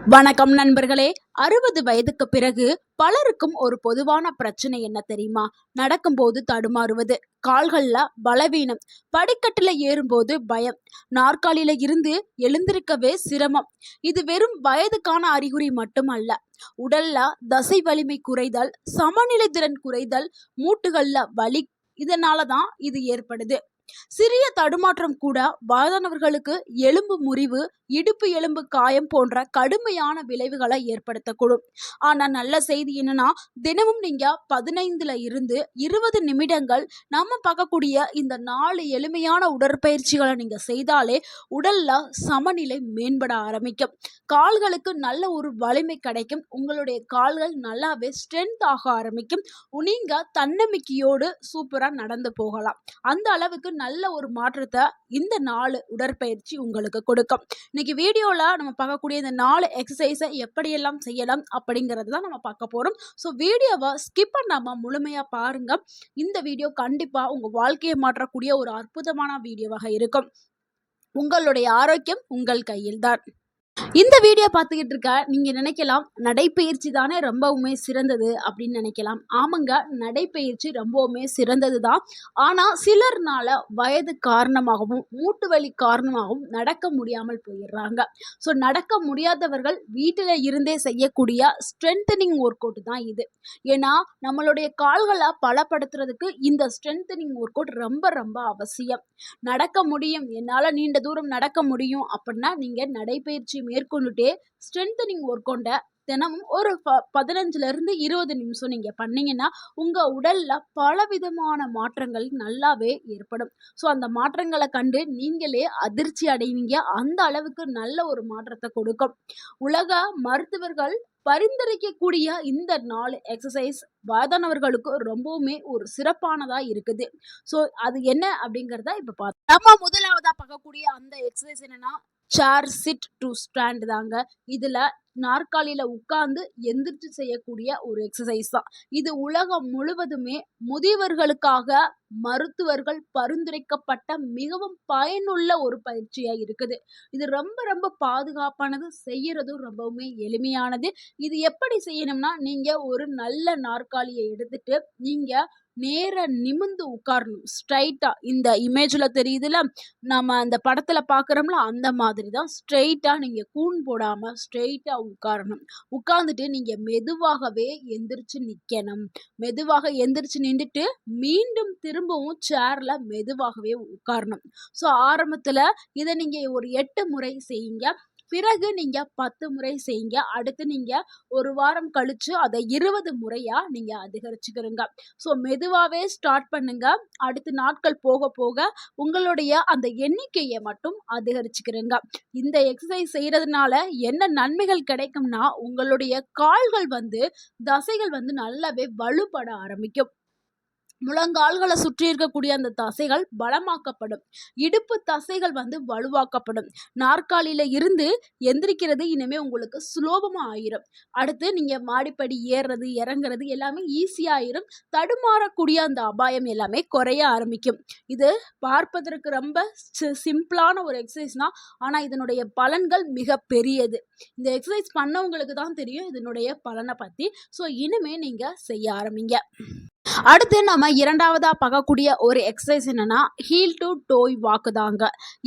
வணக்கம் நண்பர்களே. 60 வயதுக்கு பிறகு பலருக்கும் ஒரு பொதுவான பிரச்சனை என்ன தெரியுமா? நடக்கும்போது தடுமாறுவது, கால்கள்ல பலவீனம், படிக்கட்டுல ஏறும்போது பயம், நாற்காலியில இருந்து எழுந்திருக்கவே சிரமம். இது வெறும் வயதுக்கான அறிகுறி மட்டுமல்ல. உடல்ல தசை வலிமை குறைதல், சமநிலை திறன் குறைதல், மூட்டுகள்ல வலி, இதனால தான் இது ஏற்படுது. சிறிய தடுமாற்றம் கூட வயதானவர்களுக்கு எலும்பு முறிவு, இடுப்பு எலும்பு காயம் போன்ற கடுமையான விளைவுகளை ஏற்படுத்தக்கூடும். ஆனா நல்ல செய்தி என்னன்னா, தினமும் நீங்க 15ல இருந்து 20 நிமிடங்கள் நம்ம பார்க்கக்கூடிய இந்த 4 எளிமையான உடற்பயிற்சிகளை நீங்க செய்தாலே உடல்ல சமநிலை மேம்பட ஆரம்பிக்கும். கால்களுக்கு நல்ல ஒரு வலிமை கிடைக்கும். உங்களுடைய கால்கள் நல்லாவே ஸ்ட்ரென்த் ஆக ஆரம்பிக்கும். நீங்க தன்னம்பிக்கையோடு சூப்பரா நடந்து போகலாம். அந்த அளவுக்கு நல்ல ஒரு மாற்றத்தை இந்த 4 உடற்பயிற்சி உங்களுக்கு கொடுக்கும். இன்னைக்கு வீடியோல நம்ம பார்க்கக்கூடிய இந்த 4 எக்ஸசைஸை எப்படியெல்லாம் செய்யலாம் அப்படிங்கிறது தான் நம்ம பார்க்க போறோம். ஸோ வீடியோவை ஸ்கிப் பண்ணாம முழுமையா பாருங்க. இந்த வீடியோ கண்டிப்பா உங்க வாழ்க்கையை மாற்றக்கூடிய ஒரு அற்புதமான வீடியோவாக இருக்கும். உங்களுடைய ஆரோக்கியம் உங்கள் கையில் தான். இந்த வீடியோ பார்த்துக்கிட்டு இருக்க நீங்க நினைக்கலாம், நடைப்பயிற்சி தானே ரொம்பவுமே சிறந்தது அப்படின்னு நினைக்கலாம். ஆமாங்க, நடைப்பயிற்சி ரொம்பவுமே சிறந்தது தான். ஆனா சிலர்னால வயது காரணமாகவும் மூட்டு வலி காரணமாகவும் நடக்க முடியாமல் போயிடுறாங்க. ஸோ நடக்க முடியாதவர்கள் வீட்டில் இருந்தே செய்யக்கூடிய ஸ்ட்ரென்தனிங் ஒர்க் அவுட் தான் இது. ஏன்னா நம்மளுடைய கால்களை பலப்படுத்துறதுக்கு இந்த ஸ்ட்ரென்தனிங் ஒர்க் அவுட் ரொம்ப ரொம்ப அவசியம். நடக்க முடியும், என்னால் நீண்ட தூரம் நடக்க முடியும் அப்படின்னா நீங்க நடைப்பயிற்சி மேற்கொண்டுட்டே ஸ்ட்ரென்தனிங் ஒர்க் அவுட்டை தினமும் ஒரு 15லிருந்து 20 நிமிஷம் நீங்க பண்ணீங்கன்னா உங்க உடல்ல பலவிதமான மாற்றங்கள் நல்லாவே ஏற்படும். ஸோ அந்த மாற்றங்களை கண்டு நீங்களே அதிர்ச்சி அடைவீங்க. அந்த அளவுக்கு நல்ல ஒரு மாற்றத்தை கொடுக்கும். உலக மருத்துவர்கள் பரிந்துரைக்கக்கூடிய இந்த 4 எக்ஸசைஸ் வயதானவர்களுக்கு ரொம்பவுமே ஒரு சிறப்பானதா இருக்குது. ஸோ அது என்ன அப்படிங்கிறத இப்ப பார்த்தோம். நம்ம முதலாவதா பார்க்கக்கூடிய அந்த எக்ஸசைஸ் என்னன்னா, சேர் சிட் டு ஸ்டாண்ட் தாங்க. இதுல நாற்காலியில உட்கார்ந்து எந்திரிச்சு செய்யக்கூடிய ஒரு எக்ஸசைஸ் தான் இது. உலகம் முழுவதுமே முதியவர்களுக்காக மருத்துவர்கள் பரிந்துரைக்கப்பட்ட மிகவும் பயனுள்ள ஒரு பயிற்சியா இருக்குது. இது ரொம்ப ரொம்ப பாதுகாப்பானது, செய்யறதும் ரொம்பவுமே எளிமையானது. இது எப்படி செய்யணும்னா, நீங்க ஒரு நல்ல நாற்காலியை எடுத்துட்டு நீங்க நேர நிமிந்து உட்காரணும் ஸ்ட்ரைட்டா. இந்த இமேஜ்ல தெரியுதுல, நம்ம அந்த படத்துல பாக்குறோம்ல, அந்த மாதிரி தான் ஸ்ட்ரெயிட்டா நீங்க கூன் போடாம ஸ்ட்ரெயிட்டா உட்காரணும். உட்கார்ந்துட்டு நீங்க மெதுவாகவே எந்திரிச்சு நிக்கணும். மெதுவாக எந்திரிச்சு நின்றுட்டு மீண்டும் திரும்பவும் சேர்ல மெதுவாகவே உட்காரணும். ஸோ ஆரம்பத்துல இதை நீங்க ஒரு 8 முறை செய்யுங்க. பிறகு நீங்க 10 முறை செய்யுங்க. அடுத்து நீங்க ஒரு வாரம் கழிச்சு அதை 20 முறையா நீங்க அதிகரிச்சுக்கிறீங்க. ஸோ மெதுவாவே ஸ்டார்ட் பண்ணுங்க. அடுத்த நாட்கள் போக போக உங்களுடைய அந்த எண்ணிக்கையை மட்டும் அதிகரிச்சுக்கிறீங்க. இந்த எக்ஸசைஸ் செய்யறதுனால என்ன நன்மைகள் கிடைக்கும்னா, உங்களுடைய கால்கள் தசைகள் நல்லாவே வலுப்பட ஆரம்பிக்கும். முழங்கால்களை சுற்றி இருக்கக்கூடிய அந்த தசைகள் பலமாக்கப்படும். இடுப்பு தசைகள் வலுவாக்கப்படும். நாற்காலியில இருந்து எந்திரிக்கிறது இனிமே உங்களுக்கு சுலபமா ஆயிரும். அடுத்து நீங்க மாடிப்படி ஏறுறது இறங்குறது எல்லாமே ஈஸியா ஆயிரும். தடுமாறக்கூடிய அந்த அபாயம் எல்லாமே குறைய ஆரம்பிக்கும். இது பார்ப்பதற்கு ரொம்ப சிம்பிளான ஒரு எக்ஸசைஸ் தான். ஆனா இதனுடைய பலன்கள் மிக பெரியது. இந்த எக்ஸசைஸ் பண்ணவங்களுக்கு தான் தெரியும் இதனுடைய பலனை பத்தி. ஸோ இனிமே நீங்க செய்ய ஆரம்பிங்க. அடுத்து நம்ம இரண்டாவதா பார்க்கக்கூடிய ஒரு எக்ஸசைஸ் என்னன்னா, ஹீல் டு டோய் வாக்கு தாங்க.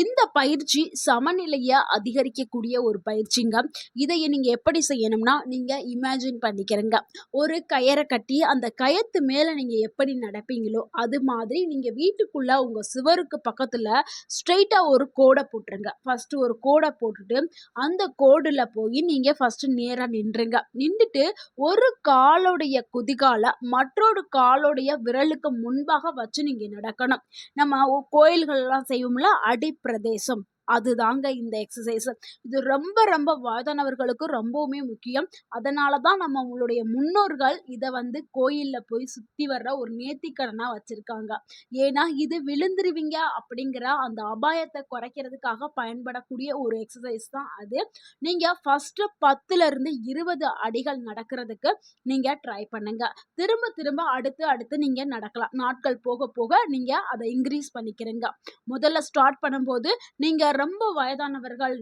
இந்த பயிற்சி சமநிலையை அதிகரிக்கக்கூடிய ஒரு பயிற்சிங்க. இதை நீங்க எப்படி செய்யணும்னா, நீங்க இமேஜின் பண்ணிக்கிறங்க. ஒரு கயரை கட்டி அந்த கயத்து மேல நீங்க எப்படி நடப்பீங்களோ அது மாதிரி நீங்க வீட்டுக்குள்ள உங்க சுவருக்கு பக்கத்துல ஸ்ட்ரெயிட்டா ஒரு கோடை போட்டுருங்க. ஃபர்ஸ்ட் ஒரு கோடை போட்டுட்டு அந்த கோடுல போய் நீங்க ஃபர்ஸ்ட் நேரா நின்றுங்க. நின்றுட்டு ஒரு காலுடைய குதிகால மற்றொரு காலோடைய விரலுக்கு முன்பாக வச்சு நீங்க நடக்கணும். நம்ம கோயில்கள்லாம் செய்வோம்ல, அடிப்பிரதேசம், அதுதாங்க இந்த எக்ஸசைஸ். இது ரொம்ப ரொம்ப வயதானவர்களுக்கு ரொம்பவுமே முக்கியம். அதனால தான் நம்ம உங்களுடைய முன்னோர்கள் இதை கோயில்ல போய் சுத்தி வர்ற ஒரு நேர்த்திக்கடனா வச்சிருக்காங்க. ஏன்னா இது விழுந்துருவீங்க அப்படிங்கிற அந்த அபாயத்தை குறைக்கிறதுக்காக பயன்படக்கூடிய ஒரு எக்ஸசைஸ் தான் அது. நீங்க ஃபர்ஸ்ட் 10ல இருந்து 20 அடிகள் நடக்கிறதுக்கு நீங்க ட்ரை பண்ணுங்க. திரும்ப திரும்ப அடுத்து அடுத்து நீங்க நடக்கலாம். நாட்கள் போக போக நீங்க அதை இன்க்ரீஸ் பண்ணிக்கிறீங்க. முதல்ல ஸ்டார்ட் பண்ணும்போது நீங்க ரொம்ப வயதானவர்கள்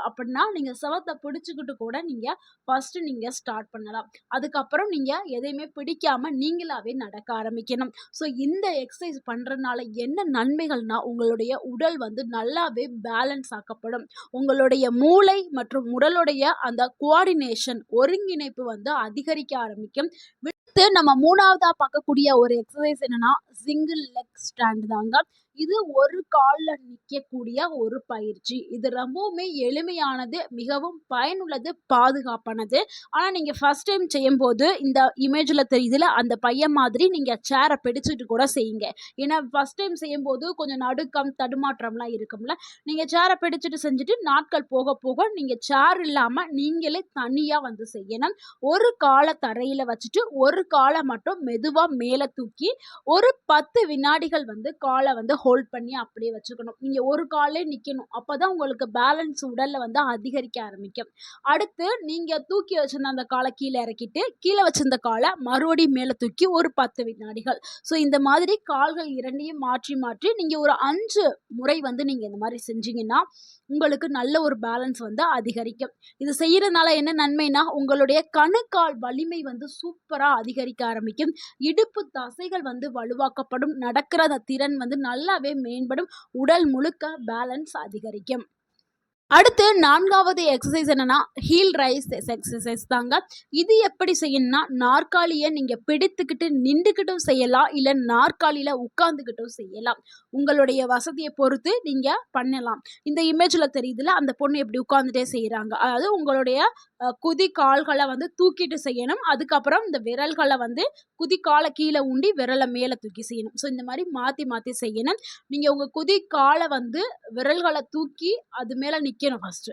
அப்படின்னா நீங்க செவத்த பிடிச்சுக்கிட்டு கூட நீங்க ஃபர்ஸ்ட் நீங்க ஸ்டார்ட் பண்ணலாம். அதுக்கப்புறம் நீங்க எதையுமே பிடிக்காம நீங்களாவே நடக்க ஆரம்பிக்கணும். ஸோ இந்த எக்சர்சைஸ் பண்றதுனால என்ன நன்மைகள்னா, உங்களுடைய உடல் வந்து நல்லாவே பேலன்ஸ் ஆக்கப்படும். உங்களுடைய மூளை மற்றும் உடலுடைய அந்த கோஆர்டினேஷன் ஒருங்கிணைப்பு வந்து அதிகரிக்க ஆரம்பிக்கும். அடுத்து நம்ம 3வதா பார்க்கக்கூடிய ஒரு எக்ஸர்சைஸ் என்னன்னா, சிங்கிள் லெக் ஸ்டாண்ட் தாங்க. இது ஒரு கால்ல நிக்கக்கூடிய ஒரு பயிற்சி. இது ரொம்பவுமே எளிமையானது, மிகவும் பயனுள்ளது, பாதுகாப்பானது. ஆனா நீங்க ஃபர்ஸ்ட் டைம் செய்யும்போது இந்த இமேஜ்ல தெரியுதுல, அந்த பையன் மாதிரி நீங்க சேர பிடிச்சுட்டு கூட செய்யுங்க. ஏன்னா ஃபர்ஸ்ட் டைம் செய்யும்போது கொஞ்சம் நடுக்கம், தடுமாற்றம்லாம் இருக்கும்ல. நீங்க சேர பிடிச்சுட்டு செஞ்சுட்டு நாட்கள் போக போக நீங்க சேர் இல்லாம நீங்களே தனியா வந்து செய்யணும். ஒரு கால தரையில வச்சுட்டு, ஒரு கால மட்டும் மெதுவா மேல தூக்கி, ஒரு 10 வினாடிகள் வந்து கால வந்து ஹோல்ட் பண்ணி அப்படியே வச்சுக்கணும். நீங்க ஒரு காலே நிக்கணும். அப்பதான் உங்களுக்கு பேலன்ஸ் உடல்ல வந்து அதிகரிக்க ஆரம்பிக்கும். அடுத்து நீங்க தூக்கி வச்சிருந்த அந்த கால கீழ இறக்கிட்டு, கீழ வச்சிருந்த கால மறுபடியும் மேல தூக்கி ஒரு 10 வினாடிகள். ஸோ இந்த மாதிரி கால்கள் 2யும் மாற்றி மாற்றி நீங்க ஒரு 5 முறை வந்து நீங்க இந்த மாரி செஞ்சீங்கன்னா, உங்களுக்கு நல்ல ஒரு பேலன்ஸ் வந்து அதிகரிக்கும். இது செய்யறதுனால என்ன நன்மைனா, உங்களுடைய கணுக்கால் வலிமை வந்து சூப்பரா அதிகரிக்க ஆரம்பிக்கும். இடுப்பு தசைகள் வந்து வலுவாக்கப்படும். நடக்கிற அந்த திறன் வந்து நல்லாவே மேம்படும். உடல் முழுக்க பேலன்ஸ் அதிகரிக்கும். அடுத்து 4வது எக்ஸர்சைஸ் என்னன்னா, ஹீல் ரைஸ் எக்ஸர்சைஸ் தாங்க. இது எப்படி செய்யணும்னா, நாற்காலிய நீங்க பிடித்துக்கிட்டு நின்டுக்கிட்டும் செய்யலாம். இல்ல நாற்காலியில உட்கார்ந்துகிட்டும் செய்யலாம். உங்களுடைய வசதிய பொறுத்து நீங்க பண்ணலாம். இந்த இமேஜ்ல தெரியுதுல, அந்த பொண்ணு எப்படி உட்கார்ந்துட்டே செய்றாங்க. அதாவது உங்களுடைய குதி கால்கள வந்து தூக்கிட்டு செய்யணும். அதுக்கப்புறம் இந்த விரல்கள வந்து குதி கால கீழ ஊண்டி விரல மேல தூக்கி செய்யணும். ஸோ இந்த மாரி மாத்தி மாத்தி செய்யணும். நீங்க உங்க குதி கால வந்து விரல்கள தூக்கி அது மேல நிக்கணும் ஃபர்ஸ்ட்டு.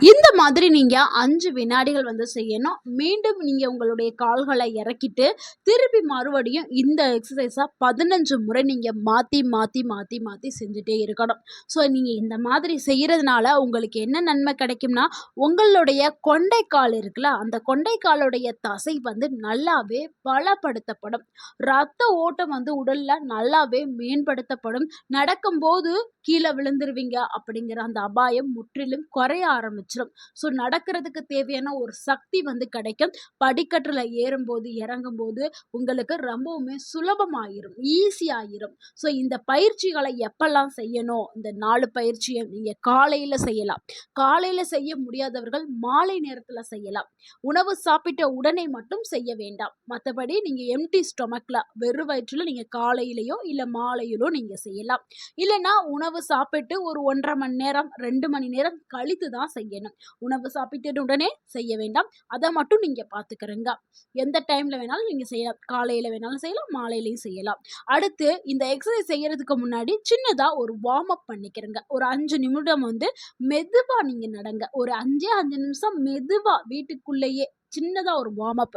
இந்த மாதிரி நீங்க 5 வினாடிகள் வந்து செய்யணும். மீண்டும் நீங்க உங்களுடைய கால்கள இறக்கிட்டு, திருப்பி மறுபடியும் இந்த எக்ஸர்சைஸ 15 முறை நீங்க மாத்தி, மாத்தி, மாத்தி, மாத்தி செஞ்சுட்டே இருக்கணும். ஸோ நீங்க இந்த மாதிரி செய்றதுனால உங்களுக்கு என்ன நன்மை கிடைக்கும்னா, உங்களுடைய கொண்டைக்கால் இருக்குல்ல, அந்த கொண்டைக்காலுடைய தசை வந்து நல்லாவே பலப்படுத்தப்படும். ரத்த ஓட்டம் வந்து உடல்ல நல்லாவே மேம்படுத்தப்படும். நடக்கும்போது கீழ விழுந்துருவீங்க அப்படிங்கிற அந்த அபாயம் முற்றிலும் குறைய ஆரம்பிச்சிடும். ஸோ நடக்கிறதுக்கு தேவையான ஒரு சக்தி வந்து கிடைக்கும். படிக்கட்டுல ஏறும்போது, இறங்கும்போது உங்களுக்கு ரொம்பவுமே சுலபமாயிரும். ஈஸியாயிரும். ஸோ இந்த பயிற்சிகளை எப்பல்லாம் செய்யணும்? இந்த 4 பயிற்சியும் நீங்க காலையில செய்யலாம். காலையில செய்ய முடியாதவர்கள் மாலை நேரத்துல செய்யலாம். உணவு சாப்பிட்ட உடனே மட்டும் செய்ய வேண்டாம். மத்தபடி நீங்க எம்ப்டி ஸ்டொமக்ல வெறும் வயிற்றுல நீங்க காலையிலயோ, இல்ல மாலையிலோ நீங்க செய்யலாம். இல்லன்னா உணவு சாப்பிட்டு ஒரு 1 1/2 மணி நேரம், 2 மணி நேரம் கழித்து தான் செய்யணும். உணவு சாப்பிட்ட உடனே செய்ய வேண்டாம். அத மட்டும் நீங்க பார்த்துக்கிறங்க. எந்த டைம்ல வேணாலும் நீங்க செய்யலாம். காலையில வேணாலும் செய்யலாம், மாலையிலயும் செய்யலாம். அடுத்து இந்த எக்ஸர்சைஸ் செய்யறதுக்கு முன்னாடி சின்னதா ஒரு வார்ம் அப் பண்ணிக்கிறங்க. ஒரு 5 நிமிடம் வந்து மெதுவா நீங்க நடங்க. ஒரு 5 நிமிஷம் மெதுவா வீட்டுக்குள்ளேயே சின்னதா ஒரு வார்ம் அப்.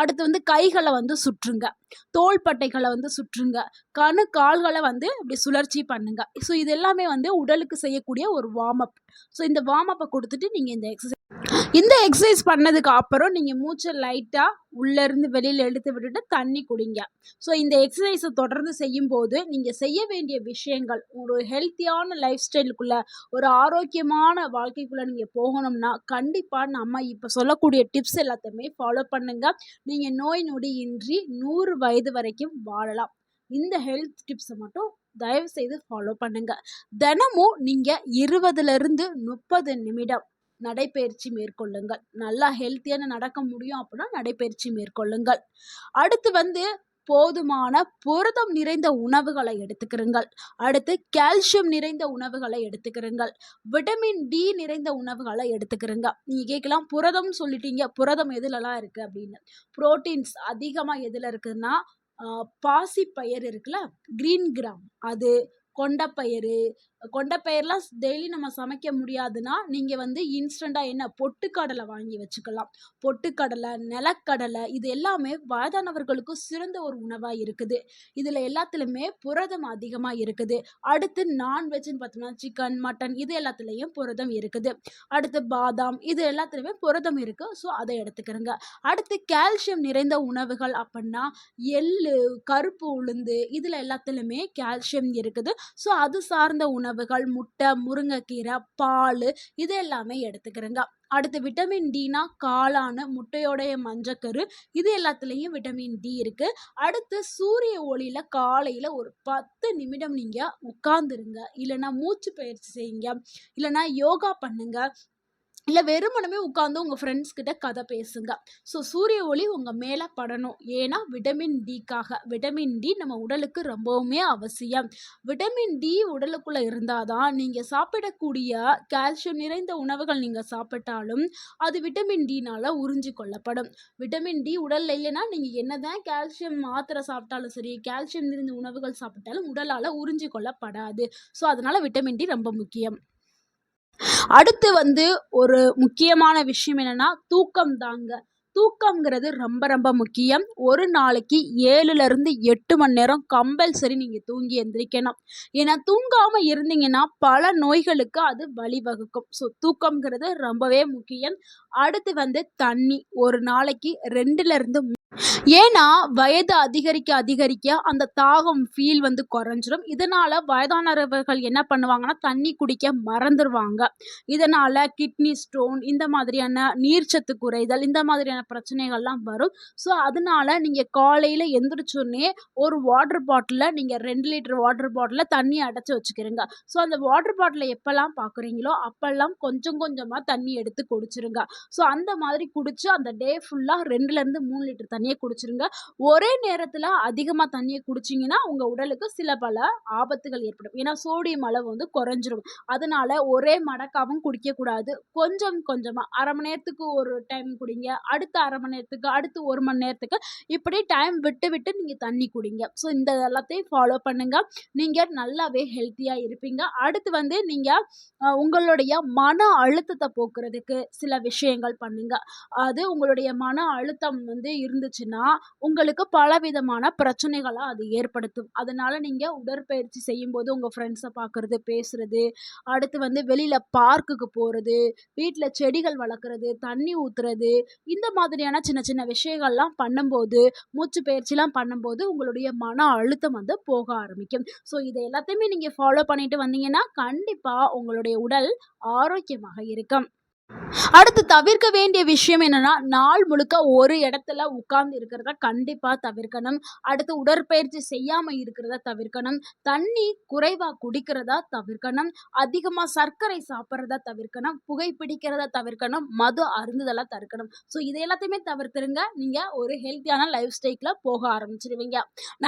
அடுத்து வந்து கைகள வந்து சுற்றுங்க. தோள்பட்டைகள வந்து சுற்றுங்க. கால்கள வந்து இப்படி சுழற்சி பண்ணுங்க. ஸோ இது எல்லாமே வந்து உடலுக்கு செய்யக்கூடிய ஒரு வார்ம் அப். ஸோ இந்த வார்ம் அப்ப குடுத்துட்டு நீங்க இந்த எக்ஸர்சைஸ் பண்ணதுக்கு அப்புறம் நீங்க மூச்ச லைட்டா உள்ள இருந்து வெளியில எடுத்து விட்டுட்டு தண்ணி குடிங்க. ஸோ இந்த எக்ஸர்சைஸ தொடர்ந்து செய்யும்போது நீங்க செய்ய வேண்டிய விஷயங்கள், ஒரு ஹெல்த்தியான லைஃப் ஸ்டைலுக்குள்ள, ஒரு ஆரோக்கியமான வாழ்க்கைக்குள்ள நீங்க போகணும்னா, கண்டிப்பா நம்ம இப்ப சொல்லக்கூடிய டிப்ஸ் எல்லாத்தையுமே ஃபாலோ பண்ணுங்க. நீங்க நோய் நொடி இன்றி 100 வயது வரைக்கும் வாழலாம். இந்த ஹெல்த் டிப்ஸ மட்டும் தயவு செய்து ஃபாலோ பண்ணுங்க. தினமும் நீங்க 20லிருந்து 30 நிமிடம் நடைப்பயிற்சி மேற்கொள்ளுங்கள். நல்லா ஹெல்த்தியான நடக்க முடியும் அப்படின்னா நடைப்பயிற்சி மேற்கொள்ளுங்கள். அடுத்து வந்து போதுமான புரதம் நிறைந்த உணவுகளை எடுத்துக்கிருங்கள். அடுத்து கால்சியம் நிறைந்த உணவுகளை எடுத்துக்கிருங்கள். விட்டமின் டி நிறைந்த உணவுகளை எடுத்துக்கிருங்க. நீங்க கேட்கலாம், புரதம் சொல்லிட்டீங்க, புரதம் எதுலலாம் இருக்கு அப்படின்னு. புரோட்டீன்ஸ் அதிகமா எதுல இருக்குன்னா, பாசிப்பயிறு இருக்குல்ல, கிரீன் கிராம் அது, கொண்டைப்பயிறு. கொண்டைப்பயிறுலாம் டெய்லி நம்ம சமைக்க முடியாதுன்னா, நீங்க வந்து இன்ஸ்டன்ட்டா என்ன பொட்டுக்கடலை வாங்கி வச்சுக்கலாம். பொட்டுக்கடலை, நிலக்கடலை இது எல்லாமே வயதானவர்களுக்கு சிறந்த ஒரு உணவா இருக்குது. இதுல எல்லாத்துலயுமே புரதம் அதிகமா இருக்குது. அடுத்து நான்வெஜ்ன்னு பார்த்தோம்னா, சிக்கன், மட்டன் இது எல்லாத்துலயும் புரதம் இருக்குது. அடுத்து பாதாம் இது எல்லாத்துலயுமே புரதம் இருக்கு. ஸோ அத எடுத்துக்கிறங்க. அடுத்து கால்சியம் நிறைந்த உணவுகள் அப்பன்னா, எள்ளு, கருப்பு உளுந்து இதுல எல்லாத்துலயுமே கால்சியம் இருக்குது. ஸோ அது சார்ந்த உணவு உணவுகள் முட்டை, முருங்கைக்கீரை, பால் இது எல்லாமே எடுத்துக்கிறேங்க. அடுத்து விட்டமின் டினா காளான், முட்டையோடைய மஞ்சக்கரு இது எல்லாத்துலேயும் விட்டமின் டி இருக்கு. அடுத்து சூரிய ஒளியில காலையில ஒரு 10 நிமிடம் நீங்க உட்கார்ந்துருங்க, இல்லைன்னா மூச்சு பயிற்சி செய்யுங்க, இல்லைன்னா யோகா பண்ணுங்க, இல்ல வெறுமனமே உட்கார்ந்து உங்க ஃப்ரெண்ட்ஸ் கிட்ட கதை பேசுங்க. ஸோ சூரிய ஒளி உங்க மேல படணும். ஏன்னா விட்டமின் டிக்காக. விட்டமின் டி நம்ம உடலுக்கு ரொம்பவுமே அவசியம். விட்டமின் டி உடலுக்குள்ள இருந்தா தான் நீங்க சாப்பிடக்கூடிய கால்சியம் நிறைந்த உணவுகள் நீங்க சாப்பிட்டாலும் அது விட்டமின் டினால உறிஞ்சிக் கொள்ளப்படும். விட்டமின் டி உடல்ல இல்லைன்னா நீங்க என்னதான் கால்சியம் மாத்திரை சாப்பிட்டாலும் சரி, கால்சியம் நிறைந்த உணவுகள் சாப்பிட்டாலும் உடலால உறிஞ்சிக் கொள்ளப்படாது. ஸோ அதனால விட்டமின் டி ரொம்ப முக்கியம். அடுத்து ஒரு முக்கியமான விஷயம் என்னன்னா தூக்கம் தாங்க. தூக்கம்ங்கிறது ரொம்ப ரொம்ப முக்கியம். ஒரு நாளைக்கு 7லிருந்து 8 மணி நேரம் கம்பல்சரி நீங்க தூங்கி எந்திரிக்கணும். ஏன்னா தூங்காம இருந்தீங்கன்னா பல நோய்களுக்கு அது வழிவகுக்கும். ஸோ தூக்கம்ங்கிறது ரொம்பவே முக்கியம். அடுத்து தண்ணி ஒரு நாளைக்கு 2லிருந்து ஏன்னா வயது அதிகரிக்க அதிகரிக்க அந்த தாகம் ஃபீல் குறைஞ்சிரும். இதனால வயதானவர்கள் என்ன பண்ணுவாங்கன்னா தண்ணி குடிக்க மறந்துடுவாங்க. இதனால கிட்னி ஸ்டோன் இந்த மாதிரியான நீர்ச்சத்து குறைதல் இந்த மாதிரியான பிரச்சனைகள்லாம் வரும். ஸோ அதனால நீங்கள் காலையில் எந்திரிச்சோடனே ஒரு வாட்டர் பாட்டிலில் நீங்கள் 2 லிட்டர் வாட்டர் பாட்டிலில் தண்ணி அடைச்சி வச்சுக்கிறீங்க. ஸோ அந்த வாட்டர் பாட்டிலை எப்போல்லாம் பார்க்குறீங்களோ அப்போல்லாம் கொஞ்சம் கொஞ்சமாக தண்ணி எடுத்து குடிச்சிருங்க. ஸோ அந்த மாதிரி குடிச்சு அந்த டே ஃபுல்லாக 2லேருந்து 3 லிட்டர் தண்ணியை குடிச்சிருங்க. ஒரே நேரத்தில் அதிகமாக தண்ணியை குடிச்சிங்கன்னா உங்கள் உடலுக்கு சில பல ஆபத்துகள் ஏற்படும். ஏன்னா சோடியம் அளவு குறைஞ்சிரும். அதனால ஒரே மடக்காவும் குடிக்கக்கூடாது. கொஞ்சம் கொஞ்சமாக அரை மணி நேரத்துக்கு ஒரு டைம் குடிங்க, அடுத்த அரை மணி நேரத்துக்கு, அடுத்து 1 மணி நேரத்துக்கு, இப்படி டைம் விட்டு விட்டு நீங்கள் தண்ணி குடிங்க. ஸோ இந்த எல்லாத்தையும் ஃபாலோ பண்ணுங்க. நீங்கள் நல்லாவே ஹெல்த்தியாக இருப்பீங்க. அடுத்து நீங்கள் உங்களுடைய மன அழுத்தத்தை போக்குறதுக்கு சில விஷயங்கள் பண்ணுங்க. அது உங்களுடைய மன அழுத்தம் இருந்துச்சுன்னா உங்களுக்கு பலவிதமான பிரச்சனைகளை அது ஏற்படுத்தும். அதனால நீங்க உடற்பயிற்சி செய்யும்போது உங்க ஃப்ரெண்ட்ஸை பார்க்கறது, பேசுறது, அடுத்து வெளியில பார்க்குக்கு போறது, வீட்டில் செடிகள் வளர்க்குறது, தண்ணி ஊத்துறது, இந்த மாதிரியான சின்ன சின்ன விஷயங்கள்லாம் பண்ணும்போது, மூச்சு பயிற்சிலாம் பண்ணும்போது உங்களுடைய மன அழுத்தம் போக ஆரம்பிக்கும். ஸோ இதை எல்லாத்தையுமே நீங்க ஃபாலோ பண்ணிட்டு வந்தீங்கன்னா கண்டிப்பா உங்களுடைய உடல் ஆரோக்கியமாக இருக்கும். அடுத்து தவிர்க்க வேண்டிய விஷயம் என்னன்னா நாள் முழுக்க ஒரு இடத்துல உட்கார்ந்து இருக்கிறத கண்டிப்பா தவிர்க்கணும். அடுத்து உடற்பயிற்சி செய்யாம இருக்கிறத தவிர்க்கணும். தண்ணி குறைவா குடிக்கிறதா தவிர்க்கணும். அதிகமா சர்க்கரை சாப்பிட்றத தவிர்க்கணும். புகைப்பிடிக்கிறத தவிர்க்கணும். மது அருந்துதலை தவிர்க்கணும். ஸோ இது எல்லாத்தையுமே தவிர்த்துருங்க. நீங்க ஒரு ஹெல்த்தியான லைஃப் ஸ்டைல்ல போக ஆரம்பிச்சிருவீங்க.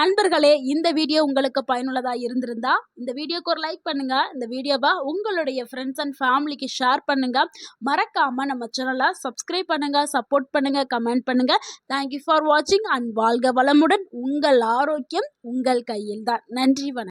நண்பர்களே, இந்த வீடியோ உங்களுக்கு பயனுள்ளதா இருந்திருந்தா இந்த வீடியோக்கு ஒரு லைக் பண்ணுங்க. இந்த வீடியோவை உங்களுடைய ஃப்ரெண்ட்ஸ் அண்ட் ஃபேமிலிக்கு ஷேர் பண்ணுங்க. மறக்காம நம்ம சேனலை சப்ஸ்கிரைப் பண்ணுங்க, சப்போர்ட் பண்ணுங்க, கமெண்ட் பண்ணுங்க. தேங்க்யூ ஃபார் வாட்சிங் அண்ட் வாழ்க வளமுடன். உங்கள் ஆரோக்கியம் உங்கள் கையில் தான். நன்றி, வணக்கம்.